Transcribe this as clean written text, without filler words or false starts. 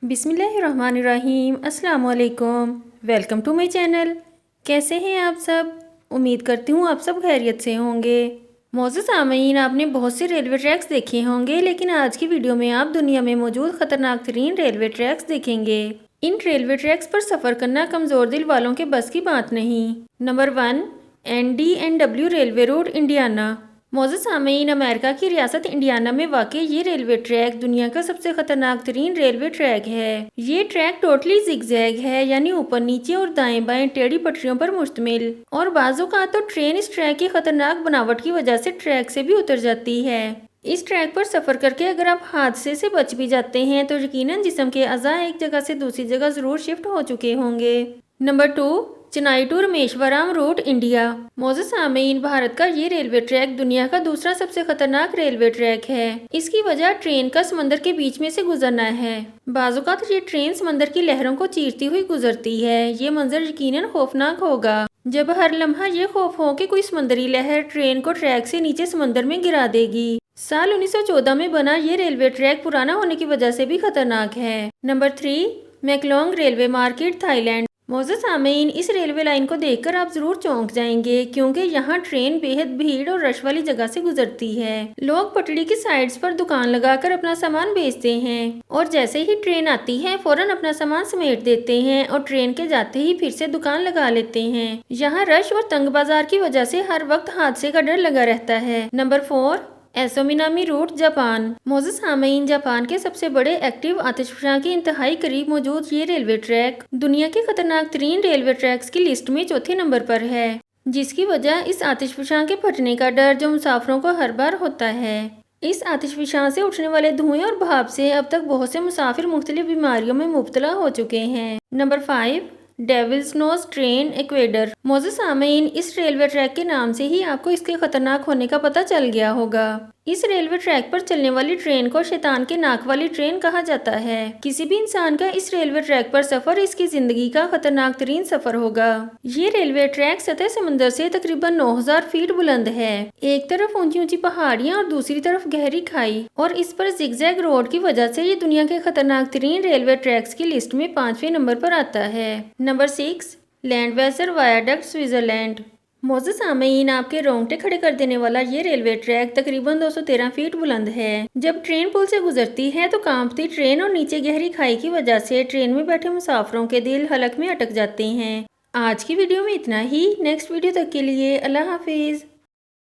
بسم اللہ الرحمن الرحیم۔ السلام علیکم، ویلکم ٹو مائی چینل۔ کیسے ہیں آپ سب؟ امید کرتی ہوں آپ سب خیریت سے ہوں گے۔ معزز سامعین، آپ نے بہت سے ریلوے ٹریکس دیکھے ہوں گے، لیکن آج کی ویڈیو میں آپ دنیا میں موجود خطرناک ترین ریلوے ٹریکس دیکھیں گے۔ ان ریلوے ٹریکس پر سفر کرنا کمزور دل والوں کے بس کی بات نہیں۔ Number 1، ND&W railway route, Indiana. معزز سامعین، امریکہ کی ریاست انڈیانا میں واقع یہ ریلوے ٹریک دنیا کا سب سے خطرناک ترین ریلوے ٹریک ہے۔ یہ ٹریک ٹوٹلی زگ زیگ ہے، یعنی اوپر نیچے اور دائیں بائیں ٹیڑھی پٹریوں پر مشتمل، اور بعض اوقات تو ٹرین اس ٹریک کی خطرناک بناوٹ کی وجہ سے ٹریک سے بھی اتر جاتی ہے۔ اس ٹریک پر سفر کر کے اگر آپ حادثے سے بچ بھی جاتے ہیں تو یقیناً جسم کے اعضاء ایک جگہ سے دوسری جگہ ضرور شفٹ ہو چکے ہوں گے۔ Number 2، Chennai to Rameswaram route, India. معزز سامعین، بھارت کا یہ ریلوے ٹریک دنیا کا دوسرا سب سے خطرناک ریلوے ٹریک ہے۔ اس کی وجہ ٹرین کا سمندر کے بیچ میں سے گزرنا ہے۔ بعض اوقات یہ ٹرین سمندر کی لہروں کو چیرتی ہوئی گزرتی ہے۔ یہ منظر یقیناً خوفناک ہوگا، جب ہر لمحہ یہ خوف ہو کہ کوئی سمندری لہر ٹرین کو ٹریک سے نیچے سمندر میں گرا دے گی۔ سال 1914 میں بنا یہ ریلوے ٹریک پرانا ہونے کی وجہ سے بھی خطرناک ہے۔ نمبر 3، Maeklong railway market, Thailand. معزز سامعین، اس ریلوے لائن کو دیکھ کر آپ ضرور چونک جائیں گے، کیونکہ یہاں ٹرین بے حد بھیڑ اور رش والی جگہ سے گزرتی ہے۔ لوگ پٹڑی کی سائیڈز پر دکان لگا کر اپنا سامان بیچتے ہیں، اور جیسے ہی ٹرین آتی ہے فوراً اپنا سامان سمیٹ دیتے ہیں اور ٹرین کے جاتے ہی پھر سے دکان لگا لیتے ہیں۔ یہاں رش اور تنگ بازار کی وجہ سے ہر وقت حادثے کا ڈر لگا رہتا ہے۔ نمبر 4، ایسو مینامی روٹ، جاپان۔ معزز سامعین، جاپان کے سب سے بڑے ایکٹیو آتش فشاں کے انتہائی قریب موجود یہ ریلوے ٹریک دنیا کے خطرناک ترین ریلوے ٹریکس کی لسٹ میں چوتھے نمبر پر ہے، جس کی وجہ اس آتش فشاں کے پھٹنے کا ڈر جو مسافروں کو ہر بار ہوتا ہے۔ اس آتش فشاں سے اٹھنے والے دھوئیں اور بھاپ سے اب تک بہت سے مسافر مختلف بیماریوں میں مبتلا ہو چکے ہیں۔ نمبر 5، ڈیولز نوز ٹرین، ایکویڈر۔ معزز سامعین، اس ریلوے ٹریک کے نام سے ہی آپ کو اس کے خطرناک ہونے کا پتہ چل گیا ہوگا۔ اس ریلوے ٹریک پر چلنے والی ٹرین کو شیطان کے ناک والی ٹرین کہا جاتا ہے۔ کسی بھی انسان کا اس ریلوے ٹریک پر سفر اس کی زندگی کا خطرناک ترین سفر ہوگا۔ یہ ریلوے ٹریک سطح سمندر سے تقریباً 9000 فیٹ بلند ہے۔ ایک طرف اونچی اونچی پہاڑیاں اور دوسری طرف گہری کھائی، اور اس پر زگ زیگ روڈ کی وجہ سے یہ دنیا کے خطرناک ترین ریلوے ٹریکس کی لسٹ میں 5ویں نمبر پر آتا ہے۔ نمبر 6، لینڈ ویسر وائیڈکٹ، سوئٹزرلینڈ۔ معزز سامعین، آپ کے رونگٹے کھڑے کر دینے والا یہ ریلوے ٹریک تقریباً 213 فیٹ بلند ہے۔ جب ٹرین پل سے گزرتی ہے تو کانپتی ٹرین اور نیچے گہری کھائی کی وجہ سے ٹرین میں بیٹھے مسافروں کے دل حلق میں اٹک جاتے ہیں۔ آج کی ویڈیو میں اتنا ہی۔ نیکسٹ ویڈیو تک کے لیے اللہ حافظ۔